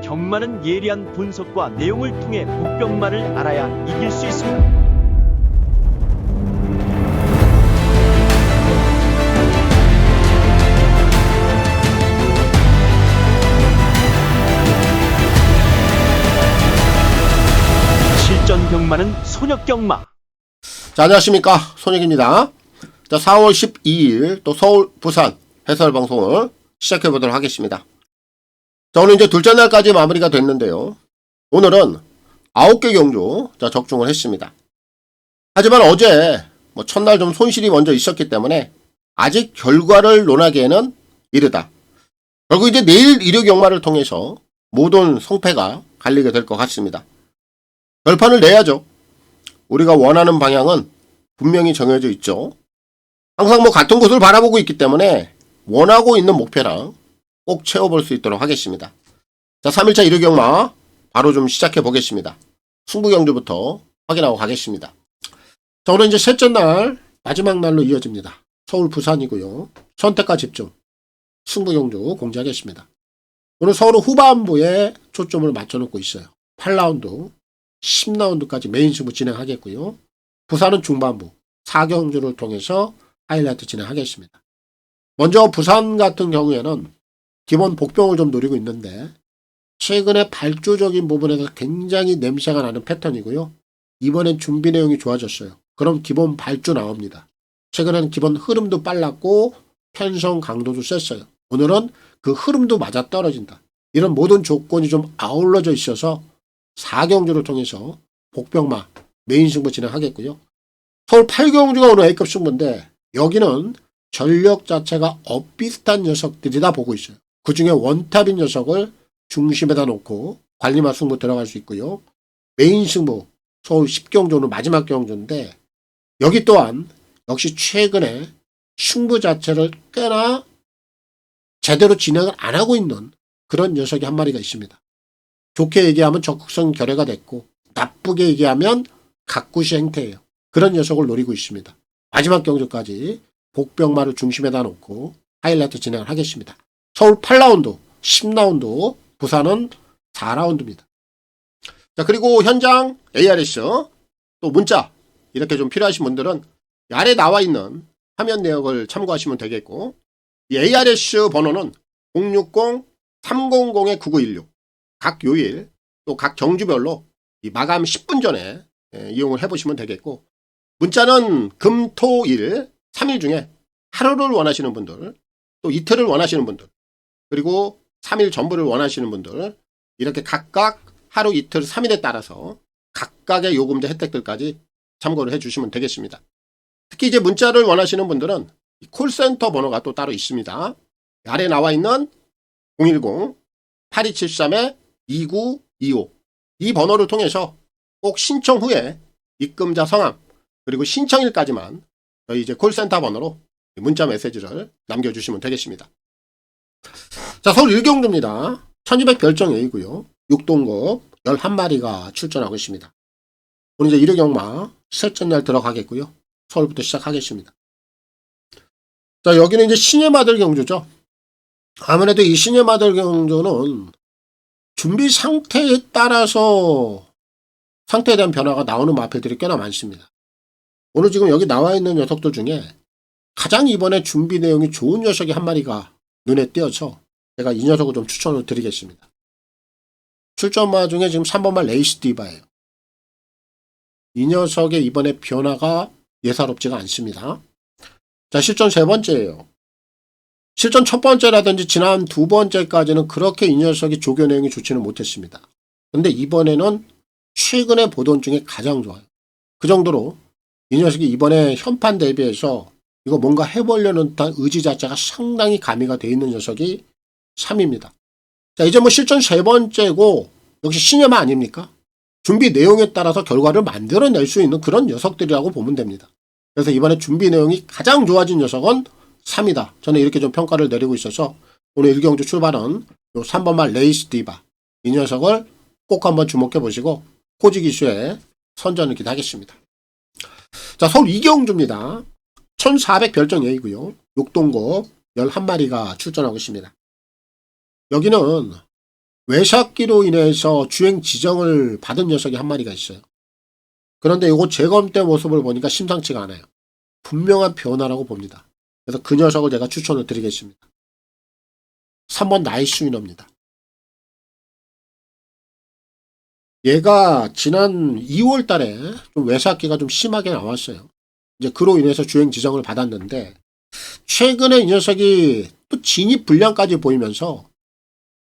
경마는 예리한 분석과 내용을 통해 복병마를 알아야 이길 수 있습니다. 실전 경마는 손역 경마. 자, 안녕하십니까, 손익입니다. 자, 4월 12일 또 서울 부산 해설 방송을 시작해 보도록 하겠습니다. 자, 오늘 이제 둘째 날까지 마무리가 됐는데요. 오늘은 9개 경주 적중을 했습니다. 하지만 어제 첫날 좀 손실이 먼저 있었기 때문에 아직 결과를 논하기에는 이르다. 결국 이제 내일 일요 경마를 통해서 모든 성패가 갈리게 될 것 같습니다. 결판을 내야죠. 우리가 원하는 방향은 분명히 정해져 있죠. 항상 같은 곳을 바라보고 있기 때문에 원하고 있는 목표랑 꼭 채워볼 수 있도록 하겠습니다. 자, 3일차 일요 경마 바로 좀 시작해 보겠습니다. 승부 경주부터 확인하고 가겠습니다. 자, 오늘 이제 셋째 날 마지막 날로 이어집니다. 서울 부산이고요. 선택과 집중 승부 경주 공지하겠습니다. 오늘 서울은 후반부에 초점을 맞춰놓고 있어요. 8라운드 10라운드까지 메인 승부 진행하겠고요. 부산은 중반부 4경주를 통해서 하이라이트 진행하겠습니다. 먼저 부산 같은 경우에는 기본 복병을 좀 노리고 있는데 최근에 발주적인 부분에서 굉장히 냄새가 나는 패턴이고요. 이번엔 준비 내용이 좋아졌어요. 그럼 기본 발주 나옵니다. 최근에는 기본 흐름도 빨랐고 편성 강도도 셌어요. 오늘은 그 흐름도 맞아 떨어진다. 이런 모든 조건이 좀 아울러져 있어서 4경주를 통해서 복병마 메인 승부 진행하겠고요. 서울 8경주가 오늘 A급 승부인데 여기는 전력 자체가 엇비슷한 녀석들이다 보고 있어요. 그 중에 원탑인 녀석을 중심에다 놓고 관리마 승부 들어갈 수 있고요. 메인 승부 서울 10경주는 마지막 경주인데 여기 또한 역시 최근에 승부 자체를 꽤나 제대로 진행을 안 하고 있는 그런 녀석이 한 마리가 있습니다. 좋게 얘기하면 적극성 결여가 됐고 나쁘게 얘기하면 각구시 행태예요. 그런 녀석을 노리고 있습니다. 마지막 경주까지 복병마를 중심에다 놓고 하이라이트 진행을 하겠습니다. 서울 8라운드, 10라운드, 부산은 4라운드입니다. 자, 그리고 현장 ARS 또 문자 이렇게 좀 필요하신 분들은 아래 나와 있는 화면 내역을 참고하시면 되겠고 이 ARS 번호는 060-300-9916 각 요일 또 각 경주별로 이 마감 10분 전에 이용을 해보시면 되겠고 문자는 금, 토, 일 3일 중에 하루를 원하시는 분들 또 이틀을 원하시는 분들 그리고 3일 전부를 원하시는 분들 이렇게 각각 하루, 이틀, 3일에 따라서 각각의 요금제 혜택들까지 참고를 해주시면 되겠습니다. 특히 이제 문자를 원하시는 분들은 콜센터 번호가 또 따로 있습니다. 아래 나와 있는 010-8273-2925 이 번호를 통해서 꼭 신청 후에 입금자 성함 그리고 신청일까지만 저희 이제 콜센터 번호로 문자 메시지를 남겨주시면 되겠습니다. 자, 서울 1경주입니다. 1200 별정 A고요. 6동급 11마리가 출전하고 있습니다. 오늘 이제 일요 경마 셋째 날 들어가겠고요. 서울부터 시작하겠습니다. 자, 여기는 이제 신의 마들 경주죠. 아무래도 이 신의 마들 경주는 준비 상태에 따라서 상태에 대한 변화가 나오는 마필들이 꽤나 많습니다. 오늘 지금 여기 나와 있는 녀석들 중에 가장 이번에 준비 내용이 좋은 녀석이 한 마리가 눈에 띄어서 제가 이 녀석을 좀 추천을 드리겠습니다. 출전마 중에 지금 3번마 레이스 디바예요. 이 녀석의 이번에 변화가 예사롭지가 않습니다. 자, 실전 세 번째예요. 실전 첫 번째라든지 지난 두 번째까지는 그렇게 이 녀석이 조교 내용이 좋지는 못했습니다. 근데 이번에는 최근에 보던 중에 가장 좋아요. 그 정도로 이 녀석이 이번에 현판 대비해서 이거 뭔가 해보려는 듯한 의지 자체가 상당히 가미가 되어 있는 녀석이 3입니다. 자, 이제 실전 세 번째고 역시 신여마 아닙니까? 준비 내용에 따라서 결과를 만들어낼 수 있는 그런 녀석들이라고 보면 됩니다. 그래서 이번에 준비 내용이 가장 좋아진 녀석은 3이다. 저는 이렇게 좀 평가를 내리고 있어서 오늘 1경주 출발은 요 3번마 레이스 디바 이 녀석을 꼭 한번 주목해 보시고 포지 기수에 선전을 기대하겠습니다. 자, 서울 2경주입니다. 1400 별정 A고요. 6동급 11마리가 출전하고 있습니다. 여기는 외삭기로 인해서 주행 지정을 받은 녀석이 한 마리가 있어요. 그런데 이거 재검 때 모습을 보니까 심상치가 않아요. 분명한 변화라고 봅니다. 그래서 그 녀석을 제가 추천을 드리겠습니다. 3번 나이스 위너입니다. 얘가 지난 2월 달에 좀 외삭기가 좀 심하게 나왔어요. 이제 그로 인해서 주행 지정을 받았는데 최근에 이 녀석이 또 진입 불량까지 보이면서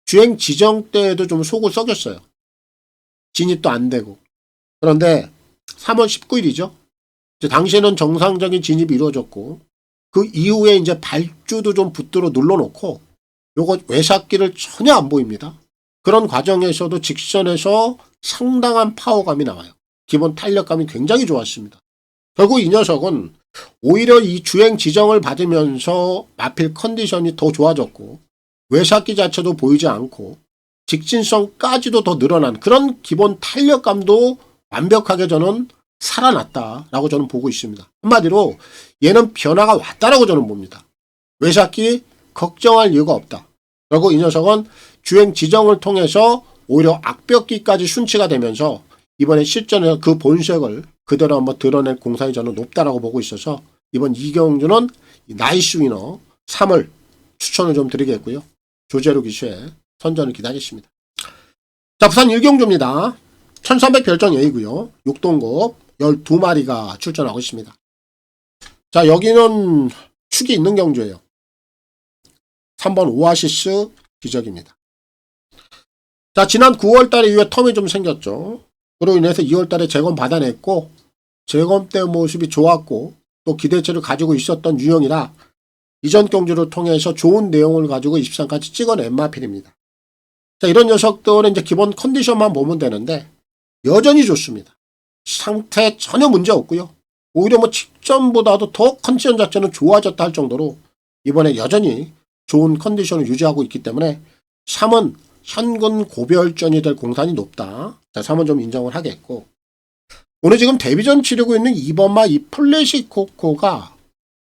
주행 지정 때에도 좀 속을 썩였어요. 진입도 안 되고. 그런데 3월 19일이죠. 이제 당시에는 정상적인 진입이 이루어졌고 그 이후에 이제 발주도 좀 붙들어 눌러놓고 요거 외삭기를 전혀 안 보입니다. 그런 과정에서도 직선에서 상당한 파워감이 나와요. 기본 탄력감이 굉장히 좋았습니다. 결국 이 녀석은 오히려 이 주행 지정을 받으면서 마필 컨디션이 더 좋아졌고 외삭기 자체도 보이지 않고 직진성까지도 더 늘어난 그런 기본 탄력감도 완벽하게 저는 살아났다라고 저는 보고 있습니다. 한마디로 얘는 변화가 왔다라고 저는 봅니다. 외삭기 걱정할 이유가 없다. 그리고 이 녀석은 주행 지정을 통해서 오히려 악벽기까지 순치가 되면서 이번에 실전에서 그 본색을 그대로 한번 드러낼 공산이 저는 높다라고 보고 있어서 이번 이경주는 나이스 위너 3을 추천을 좀 드리겠고요. 조재로 기수의 선전을 기다리겠습니다. 자, 부산 일경주입니다. 1300 별정 A고요. 6동급 12마리가 출전하고 있습니다. 자, 여기는 축이 있는 경주예요. 3번 오아시스 기적입니다. 자, 지난 9월달에 이후에 텀이 좀 생겼죠. 그로 인해서 2월달에 재검 받아냈고 재검 때 모습이 좋았고 또 기대치를 가지고 있었던 유형이라 이전 경주를 통해서 좋은 내용을 가지고 23까지 찍어낸 마필입니다. 자, 이런 녀석들은 이제 기본 컨디션만 보면 되는데 여전히 좋습니다. 상태 전혀 문제 없고요. 오히려 뭐 직전보다도 더 컨디션 자체는 좋아졌다 할 정도로 이번에 여전히 좋은 컨디션을 유지하고 있기 때문에 3은 현근 고별전이 될 공산이 높다. 자, 3은 좀 인정을 하겠고 오늘 지금 데뷔전 치르고 있는 2번마 이 플래시 코코가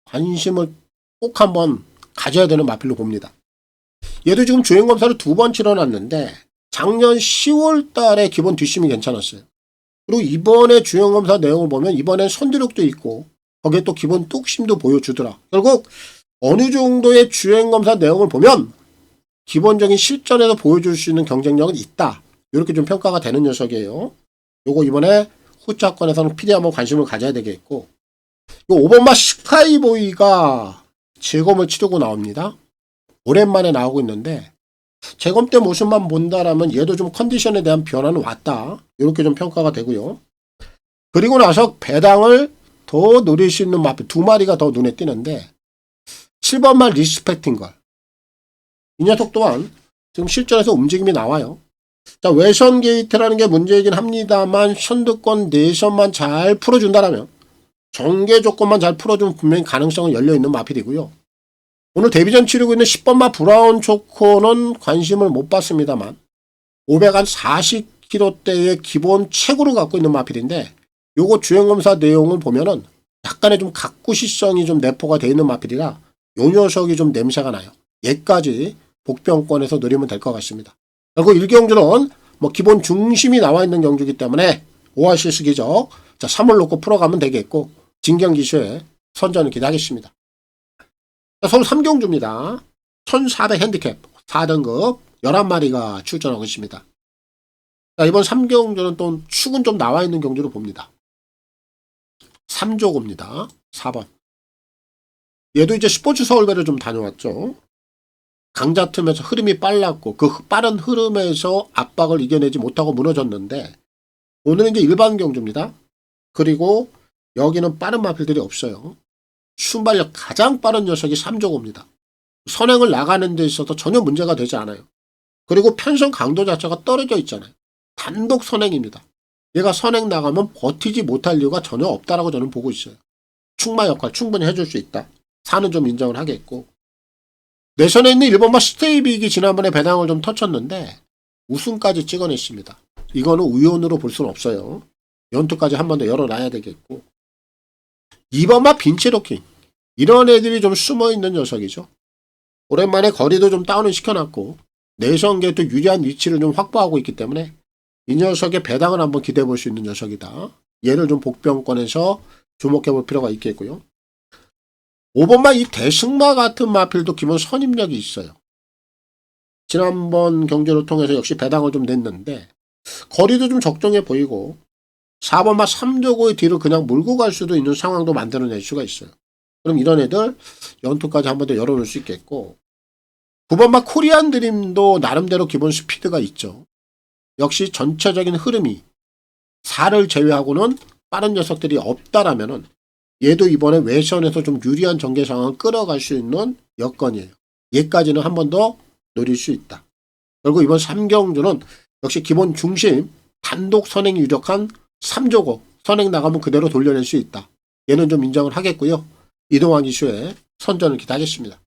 관심을 꼭 한번 가져야 되는 마필로 봅니다. 얘도 지금 주행검사를 2번 치러놨는데 작년 10월 달에 기본 뒷심이 괜찮았어요. 그리고 이번에 주행검사 내용을 보면 이번엔 선두력도 있고 거기에 또 기본 뚝심도 보여주더라. 결국 어느 정도의 주행검사 내용을 보면 기본적인 실전에서 보여줄 수 있는 경쟁력은 있다. 이렇게 좀 평가가 되는 녀석이에요. 요거 이번에 후차권에서는 필히 한번 관심을 가져야 되겠고 요 5번마 스카이보이가 재검을 치르고 나옵니다. 오랜만에 나오고 있는데 재검 때 모습만 본다라면 얘도 좀 컨디션에 대한 변화는 왔다. 이렇게 좀 평가가 되고요. 그리고 나서 배당을 더 노릴 수 있는 마필 2마리가 더 눈에 띄는데 7번만 리스펙팅걸. 이 녀석 또한 지금 실전에서 움직임이 나와요. 자, 외선 게이트라는 게 문제이긴 합니다만 선두권 내선만 잘 풀어준다라면 정계 조건만 잘 풀어주면 분명히 가능성은 열려있는 마필이고요. 오늘 데뷔전 치르고 있는 10번마 브라운 초코는 관심을 못 받습니다만 540km대의 기본 체구를 갖고 있는 마필인데 요거 주행검사 내용을 보면은 약간의 좀 각구시성이 좀 내포가 되어 있는 마필이라 요 녀석이 좀 냄새가 나요. 얘까지 복병권에서 노리면 될 것 같습니다. 그리고 1경주는 뭐 기본 중심이 나와 있는 경주이기 때문에 오아시스 기적 자 3을 놓고 풀어가면 되겠고 진경기수의 선전을 기대하겠습니다. 서울 3경주입니다. 1400 핸디캡 4등급 11마리가 출전하고 있습니다. 자, 이번 3경주는 또 축은 좀 나와 있는 경주로 봅니다. 3조고입니다. 4번. 얘도 이제 스포츠 서울배를 좀 다녀왔죠. 강자 틈에서 흐름이 빨랐고 그 빠른 흐름에서 압박을 이겨내지 못하고 무너졌는데 오늘은 이제 일반 경주입니다. 그리고 여기는 빠른 마필들이 없어요. 순발력 가장 빠른 녀석이 3조고입니다. 선행을 나가는 데 있어서 전혀 문제가 되지 않아요. 그리고 편성 강도 자체가 떨어져 있잖아요. 단독 선행입니다. 얘가 선행 나가면 버티지 못할 이유가 전혀 없다라고 저는 보고 있어요. 충마 역할 충분히 해줄 수 있다. 4는 좀 인정을 하겠고 내선에 있는 1번마 스테이빅이 지난번에 배당을 좀 터쳤는데 우승까지 찍어냈습니다. 이거는 우연으로 볼 수는 없어요. 연투까지 한 번 더 열어놔야 되겠고 2번마 빈체로킹 이런 애들이 좀 숨어있는 녀석이죠. 오랜만에 거리도 좀 다운을 시켜놨고 내선 게이트 유리한 위치를 좀 확보하고 있기 때문에 이 녀석의 배당을 한번 기대해 볼 수 있는 녀석이다. 얘를 좀 복병권에서 주목해 볼 필요가 있겠고요. 5번마 이 대승마 같은 마필도 기본 선임력이 있어요. 지난번 경주를 통해서 역시 배당을 좀 냈는데 거리도 좀 적정해 보이고 4번마 3조고의 뒤를 그냥 몰고 갈 수도 있는 상황도 만들어낼 수가 있어요. 그럼 이런 애들 연투까지 한 번 더 열어놓을 수 있겠고 9번마 코리안 드림도 나름대로 기본 스피드가 있죠. 역시 전체적인 흐름이 4를 제외하고는 빠른 녀석들이 없다라면은 얘도 이번에 외선에서 좀 유리한 전개 상황을 끌어갈 수 있는 여건이에요. 얘까지는 한 번 더 노릴 수 있다. 그리고 이번 3경주는 역시 기본 중심 단독 선행 유력한 3조고 선행 나가면 그대로 돌려낼 수 있다. 얘는 좀 인정을 하겠고요. 이동환 기수의 선전을 기대하겠습니다.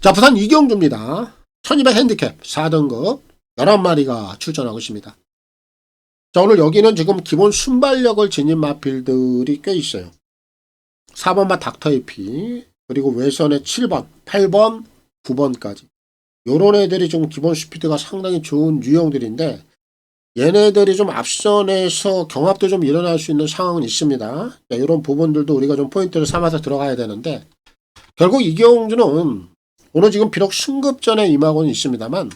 자, 부산 이경주입니다. 1200 핸디캡 4등급 11마리가 출전하고 있습니다. 자, 오늘 여기는 지금 기본 순발력을 지닌 마필들이 꽤 있어요. 4번마 닥터이피 그리고 외선의 7번, 8번, 9번까지 요런 애들이 좀 기본 스피드가 상당히 좋은 유형들인데 얘네들이 좀 앞선에서 경합도 좀 일어날 수 있는 상황은 있습니다. 자, 이런 부분들도 우리가 좀 포인트를 삼아서 들어가야 되는데 결국 이경주는 오늘 지금 비록 승급전에 임하고는 있습니다만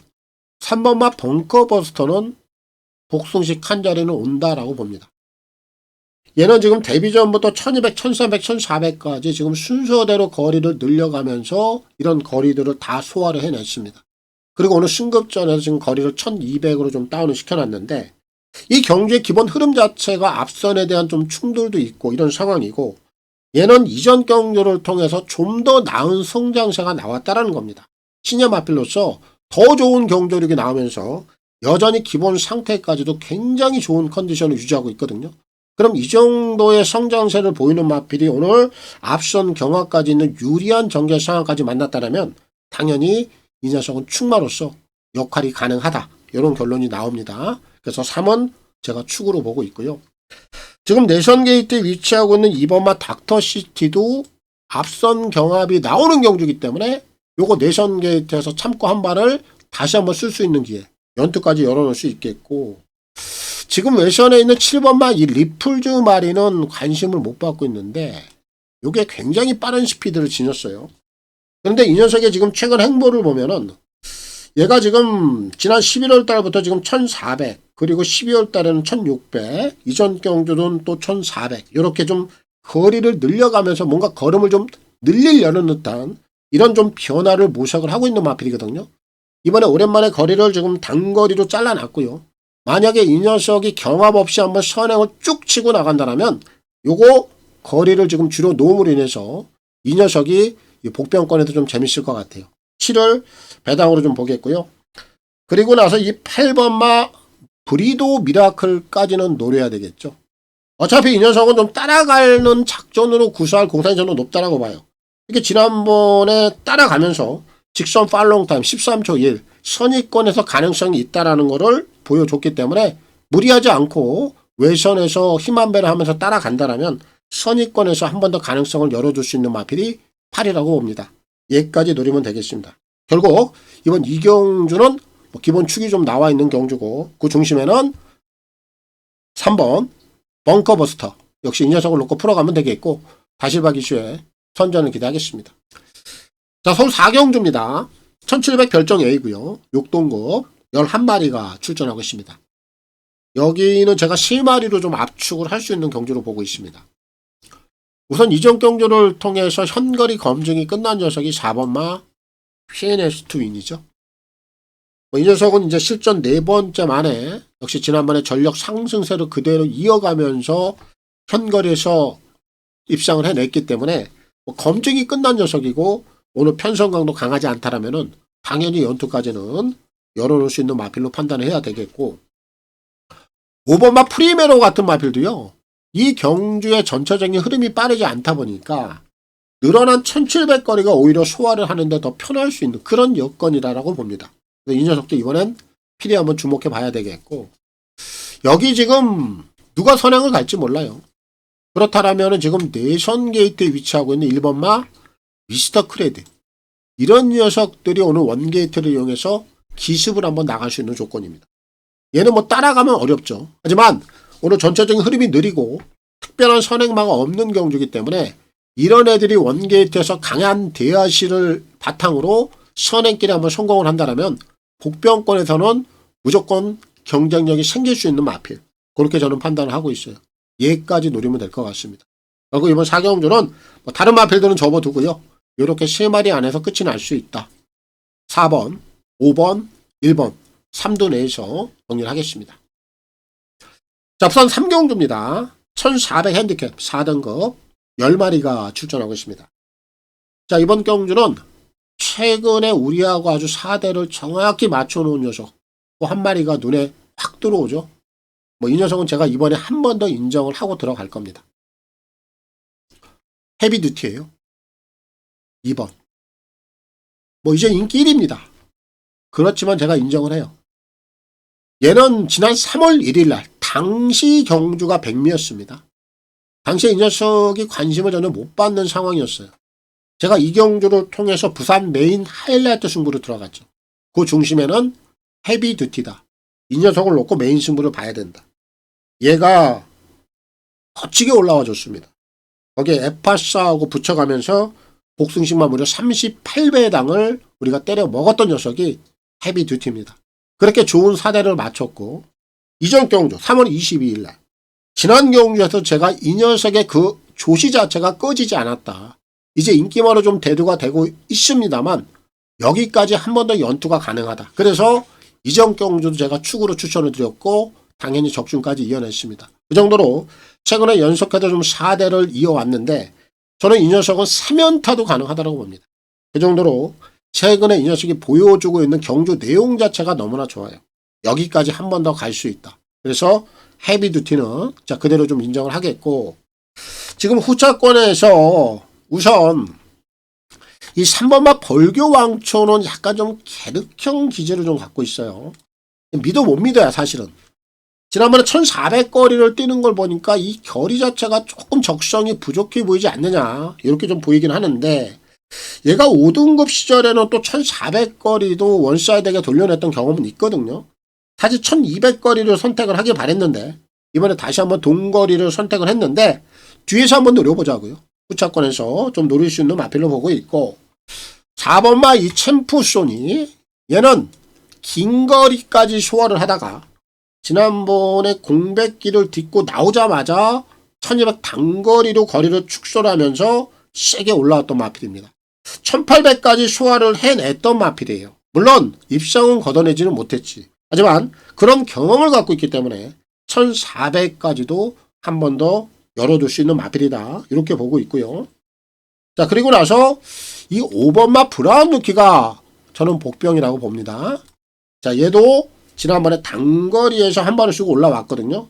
3번마 벙커버스터는 복승식 한 자리는 온다라고 봅니다. 얘는 지금 데뷔 전부터 1200, 1300, 1400까지 지금 순서대로 거리를 늘려가면서 이런 거리들을 다 소화를 해냈습니다. 그리고 오늘 승급전에서 지금 거리를 1200으로 좀 다운을 시켜놨는데 이 경주의 기본 흐름 자체가 앞선에 대한 좀 충돌도 있고 이런 상황이고 얘는 이전 경주를 통해서 좀 더 나은 성장세가 나왔다라는 겁니다. 신예 마필로서 더 좋은 경주력이 나오면서 여전히 기본 상태까지도 굉장히 좋은 컨디션을 유지하고 있거든요. 그럼 이 정도의 성장세를 보이는 마필이 오늘 앞선 경화까지 있는 유리한 전개 상황까지 만났다면 당연히 이 녀석은 축마로서 역할이 가능하다. 이런 결론이 나옵니다. 그래서 3은 제가 축으로 보고 있고요. 지금 내선 게이트에 위치하고 있는 2번마 닥터시티도 앞선 경합이 나오는 경주이기 때문에 요거 내선 게이트에서 참고 한 발을 다시 한번 쓸 수 있는 기회. 연투까지 열어놓을 수 있겠고 지금 외선에 있는 7번마 이 리플즈 마리는 관심을 못 받고 있는데 요게 굉장히 빠른 스피드를 지녔어요. 그런데 이 녀석의 지금 최근 행보를 보면은 얘가 지금 지난 11월 달부터 지금 1400 그리고 12월 달에는 1600 이전 경주는 또 1400 이렇게 좀 거리를 늘려가면서 뭔가 걸음을 좀 늘리려는 듯한 이런 좀 변화를 모색을 하고 있는 마필이거든요. 이번에 오랜만에 거리를 지금 단거리로 잘라놨고요. 만약에 이 녀석이 경합 없이 한번 선행을 쭉 치고 나간다면 요거 거리를 지금 줄여 놓음으로 인해서 이 녀석이 복병권에도 좀 재밌을 것 같아요. 7을 배당으로 좀 보겠고요. 그리고 나서 이 8번마 브리도 미라클까지는 노려야 되겠죠. 어차피 이 녀석은 좀 따라가는 작전으로 구사할 공산이 저는 높다라고 봐요. 이렇게 지난번에 따라가면서 직선 팔로우 타임 13초 1 선의권에서 가능성이 있다라는 거를 보여줬기 때문에 무리하지 않고 외선에서 힘 한 배를 하면서 따라간다라면 선의권에서 한 번 더 가능성을 열어줄 수 있는 마필이 8이라고 봅니다. 얘까지 노리면 되겠습니다. 결국 이번 이경주는 기본 축이 좀 나와 있는 경주고 그 중심에는 3번 벙커버스터 역시 이 녀석을 놓고 풀어가면 되겠고 다실박 이슈에 선전을 기대하겠습니다. 자, 서울 4경주입니다. 1700 별정 A고요. 6동급 11마리가 출전하고 있습니다. 여기는 제가 3마리로 좀 압축을 할 수 있는 경주로 보고 있습니다. 우선 이전 경주를 통해서 현거리 검증이 끝난 녀석이 4번마 PNS 트윈이죠. 이 녀석은 이제 실전 4번째 만에 역시 지난번에 전력 상승세를 그대로 이어가면서 현거리에서 입상을 해냈기 때문에 검증이 끝난 녀석이고 오늘 편성강도 강하지 않다라면은 당연히 연투까지는 열어놓을 수 있는 마필로 판단을 해야 되겠고 5번마 프리메로 같은 마필도요. 이 경주의 전체적인 흐름이 빠르지 않다 보니까 늘어난 1700거리가 오히려 소화를 하는데 더 편할 수 있는 그런 여건이라고 봅니다. 이 녀석도 이번엔 필히 한번 주목해 봐야 되겠고 여기 지금 누가 선행을 갈지 몰라요. 그렇다면 지금 내선 게이트에 위치하고 있는 1번마 미스터 크레드 이런 녀석들이 오늘 원게이트를 이용해서 기습을 한번 나갈 수 있는 조건입니다. 얘는 뭐 따라가면 어렵죠. 하지만 오늘 전체적인 흐름이 느리고 특별한 선행마가 없는 경주이기 때문에 이런 애들이 원게이트에서 강한 대하시를 바탕으로 선행길에 한번 성공을 한다면 복병권에서는 무조건 경쟁력이 생길 수 있는 마필. 그렇게 저는 판단을 하고 있어요. 얘까지 노리면 될 것 같습니다. 그리고 이번 4경주는 뭐 다른 마필들은 접어두고요. 이렇게 3마리 안에서 끝이 날 수 있다. 4번, 5번, 1번, 3두 내에서 정리를 하겠습니다. 자, 우선 3경주입니다. 1400 핸디캡 4등급 10마리가 출전하고 있습니다. 자, 이번 경주는 최근에 우리하고 아주 4대를 정확히 맞춰놓은 녀석 한 마리가 눈에 확 들어오죠. 뭐 이 녀석은 제가 이번에 한 번 더 인정을 하고 들어갈 겁니다. 헤비듀티예요. 2번. 뭐 이제 인기 1위입니다. 그렇지만 제가 인정을 해요. 얘는 지난 3월 1일 날 당시 경주가 백미였습니다. 당시에 이 녀석이 관심을 전혀 못 받는 상황이었어요. 제가 이 경주를 통해서 부산 메인 하이라이트 승부로 들어갔죠. 그 중심에는 헤비듀티다. 이 녀석을 놓고 메인 승부를 봐야 된다. 얘가 거치게 올라와 줬습니다. 거기에 에파사하고 붙여가면서 복승식만 무려 38배 당을 우리가 때려 먹었던 녀석이 헤비듀티입니다. 그렇게 좋은 사대를 맞췄고 이전 경주 3월 22일 날 지난 경주에서 제가 이 녀석의 그 조시 자체가 꺼지지 않았다. 이제 인기만으로 좀 대두가 되고 있습니다만 여기까지 한 번 더 연투가 가능하다. 그래서 이전 경주도 제가 축으로 추천을 드렸고 당연히 적중까지 이어냈습니다. 그 정도로 최근에 연속해서 좀 4대를 이어왔는데 저는 이 녀석은 3연타도 가능하다고 봅니다. 그 정도로 최근에 이 녀석이 보여주고 있는 경주 내용 자체가 너무나 좋아요. 여기까지 한 번 더 갈 수 있다. 그래서 헤비듀티는 자 그대로 좀 인정을 하겠고 지금 후차권에서 우선 이 3번마 벌교왕초는 약간 좀 계륵형 기질을 좀 갖고 있어요. 믿어 못 믿어야 사실은. 지난번에 1400거리를 뛰는 걸 보니까 이 결이 자체가 조금 적성이 부족해 보이지 않느냐 이렇게 좀 보이긴 하는데 얘가 5등급 시절에는 또 1400거리도 원사이드에게 돌려냈던 경험은 있거든요. 사실 1200거리를 선택을 하길 바랬는데 이번에 다시 한번 동거리를 선택을 했는데 뒤에서 한번 노려보자고요. 후차권에서 좀 노릴 수 있는 마필로 보고 있고 4번마 이 챔프소니 얘는 긴 거리까지 소화를 하다가 지난번에 공백기를 딛고 나오자마자 1200 단거리로 거리를 축소를 하면서 세게 올라왔던 마필입니다. 1800까지 소화를 해냈던 마필이에요. 물론 입상은 걷어내지는 못했지. 하지만 그런 경험을 갖고 있기 때문에 1400까지도 한 번 더 열어둘 수 있는 마필이다. 이렇게 보고 있고요. 자, 그리고 나서 이 5번마 브라운 루키가 저는 복병이라고 봅니다. 자, 얘도 지난번에 단거리에서 한 발을 쓰고 올라왔거든요.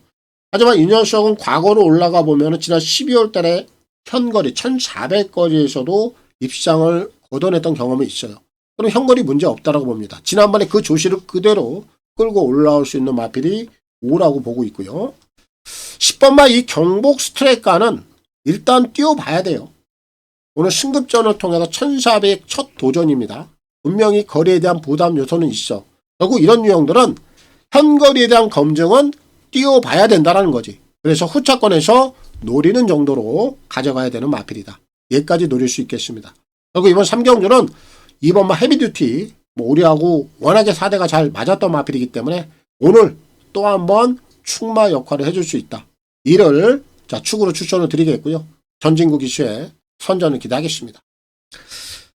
하지만 이 녀석은 과거로 올라가 보면 지난 12월 달에 현거리 1400거리에서도 입상을 걷어냈던 경험이 있어요. 그럼 현거리 문제 없다라고 봅니다. 지난번에 그 조시를 그대로 끌고 올라올 수 있는 마필이 5라고 보고 있고요. 10번마 이 경복 스트레이카는 일단 뛰어봐야 돼요. 오늘 승급전을 통해서 1400 첫 도전입니다. 분명히 거리에 대한 부담 요소는 있어. 결국 이런 유형들은 현거리에 대한 검증은 뛰어봐야 된다는 거지. 그래서 후차권에서 노리는 정도로 가져가야 되는 마필이다. 얘까지 노릴 수 있겠습니다. 그리고 이번 3경주는 2번마 헤비듀티 우리하고 워낙에 4대가 잘 맞았던 마필이기 때문에 오늘 또 한번 축마 역할을 해줄 수 있다. 이를 자 축으로 추천을 드리겠고요. 전진구 기수의 선전을 기대하겠습니다.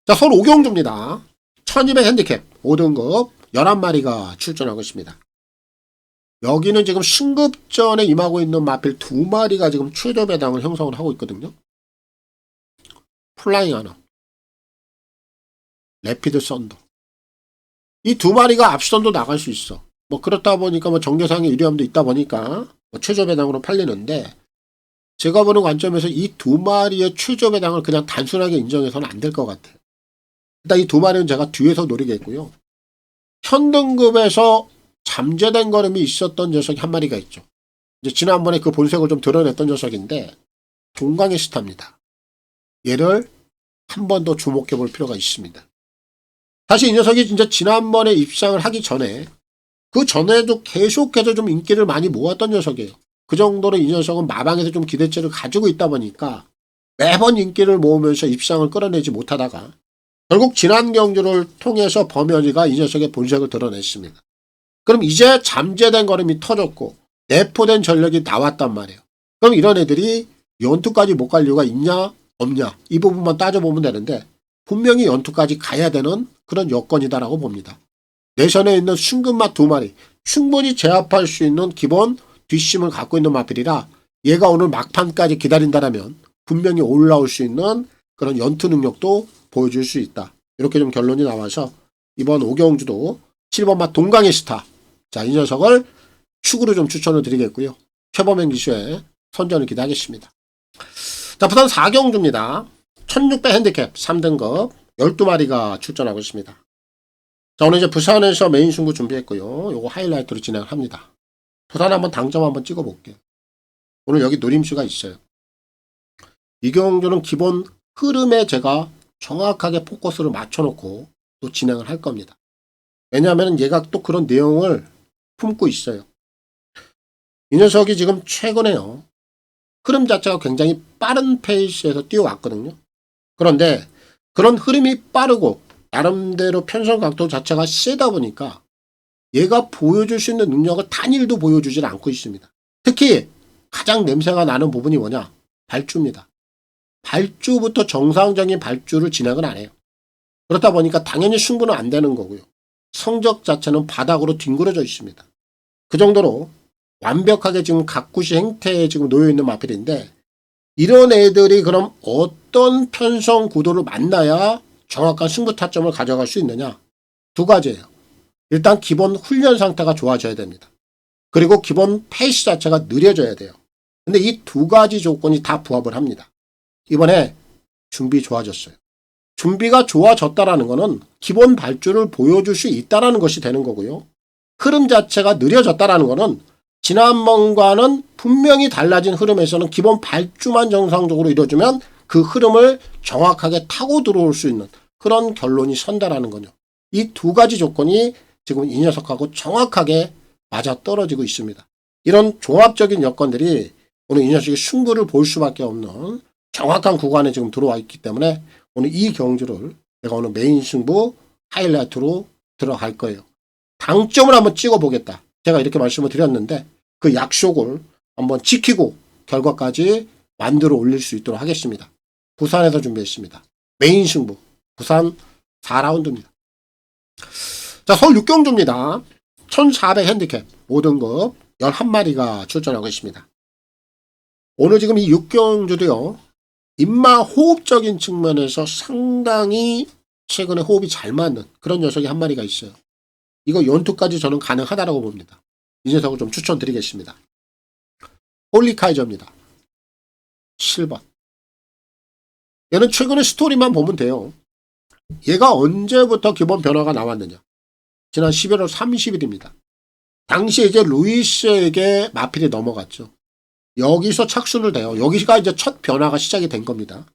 자, 서울 5경주입니다. 1200 핸디캡 5등급 11마리가 출전하고 있습니다. 여기는 지금 승급전에 임하고 있는 마필 2마리가 지금 최저 배당을 형성을 하고 있거든요. 플라잉 하나, 레피드 썬더. 이 2마리가 앞선도 나갈 수 있어. 뭐 그렇다 보니까 뭐 정계상의 유리함도 있다 보니까 뭐 최저 배당으로 팔리는데 제가 보는 관점에서 이 2마리의 최저 배당을 그냥 단순하게 인정해서는 안 될 것 같아요. 일단 이 2마리는 제가 뒤에서 노리겠고요. 현등급에서 잠재된 걸음이 있었던 녀석이 한 마리가 있죠. 이제 지난번에 그 본색을 좀 드러냈던 녀석인데 동강의 스타입니다. 얘를 한 번 더 주목해 볼 필요가 있습니다. 사실 이 녀석이 진짜 지난번에 입상을 하기 전에 그 전에도 계속해서 좀 인기를 많이 모았던 녀석이에요. 그 정도로 이 녀석은 마방에서 좀 기대치를 가지고 있다 보니까 매번 인기를 모으면서 입상을 끌어내지 못하다가 결국 지난 경주를 통해서 범현이가 이 녀석의 본색을 드러냈습니다. 그럼 이제 잠재된 걸음이 터졌고 내포된 전력이 나왔단 말이에요. 그럼 이런 애들이 연투까지 못 갈 이유가 있냐 없냐 이 부분만 따져보면 되는데 분명히 연투까지 가야 되는 그런 여건이다라고 봅니다. 내선에 있는 순금마 2마리 충분히 제압할 수 있는 기본 뒷심을 갖고 있는 마필이라 얘가 오늘 막판까지 기다린다면 분명히 올라올 수 있는 그런 연투 능력도 보여줄 수 있다. 이렇게 좀 결론이 나와서 이번 5경주도 7번마 동강의 스타, 자, 이 녀석을 축으로 좀 추천을 드리겠고요. 최범행 기수의 선전을 기대하겠습니다. 자, 부산 4경주입니다. 1600 핸디캡 3등급 12마리가 출전하고 있습니다. 자, 오늘 이제 부산에서 메인 승부 준비했고요. 요거 하이라이트로 진행을 합니다. 부산 한번 당점 한번 찍어볼게요. 오늘 여기 노림수가 있어요. 이 경주는 기본 흐름에 제가 정확하게 포커스를 맞춰놓고 또 진행을 할 겁니다. 왜냐하면 얘가 또 그런 내용을 품고 있어요. 이 녀석이 지금 최근에요. 흐름 자체가 굉장히 빠른 페이스에서 뛰어왔거든요. 그런데 그런 흐름이 빠르고 나름대로 편성 각도 자체가 세다 보니까 얘가 보여줄 수 있는 능력을 단일도 보여주질 않고 있습니다. 특히 가장 냄새가 나는 부분이 뭐냐? 발주입니다. 발주부터 정상적인 발주를 진행을 안 해요. 그렇다 보니까 당연히 승부는 안 되는 거고요. 성적 자체는 바닥으로 뒹굴어져 있습니다. 그 정도로 완벽하게 지금 각구시 행태에 지금 놓여있는 마필인데 이런 애들이 그럼 어떤 편성 구도를 만나야 정확한 승부 타점을 가져갈 수 있느냐? 두 가지예요. 일단 기본 훈련 상태가 좋아져야 됩니다. 그리고 기본 페이스 자체가 느려져야 돼요. 근데 이 두 가지 조건이 다 부합을 합니다. 이번에 준비 좋아졌어요. 준비가 좋아졌다라는 거는 기본 발주를 보여줄 수 있다라는 것이 되는 거고요. 흐름 자체가 느려졌다라는 거는 지난번과는 분명히 달라진 흐름에서는 기본 발주만 정상적으로 이루어지면 그 흐름을 정확하게 타고 들어올 수 있는 그런 결론이 선다라는 거죠. 이 두 가지 조건이 지금 이 녀석하고 정확하게 맞아떨어지고 있습니다. 이런 종합적인 여건들이 오늘 이 녀석이 승부를 볼 수밖에 없는 정확한 구간에 지금 들어와 있기 때문에 오늘 이 경주를 내가 오늘 메인 승부 하이라이트로 들어갈 거예요. 당점을 한번 찍어보겠다. 제가 이렇게 말씀을 드렸는데 그 약속을 한번 지키고 결과까지 만들어 올릴 수 있도록 하겠습니다. 부산에서 준비했습니다. 메인 승부 부산 4라운드입니다. 자, 서울 6경주입니다. 1400 핸디캡 5등급 11마리가 출전하고 있습니다. 오늘 지금 이 6경주도요. 입마 호흡적인 측면에서 상당히 최근에 호흡이 잘 맞는 그런 녀석이 한 마리가 있어요. 이거 연투까지 저는 가능하다라고 봅니다. 이 녀석을 좀 추천드리겠습니다. 홀리카이저입니다. 7번. 얘는 최근에 스토리만 보면 돼요. 얘가 언제부터 기본 변화가 나왔느냐. 지난 11월 30일입니다. 당시에 이제 루이스에게 마필이 넘어갔죠. 여기서 착순을 돼요. 여기가 이제 첫 변화가 시작이 된 겁니다.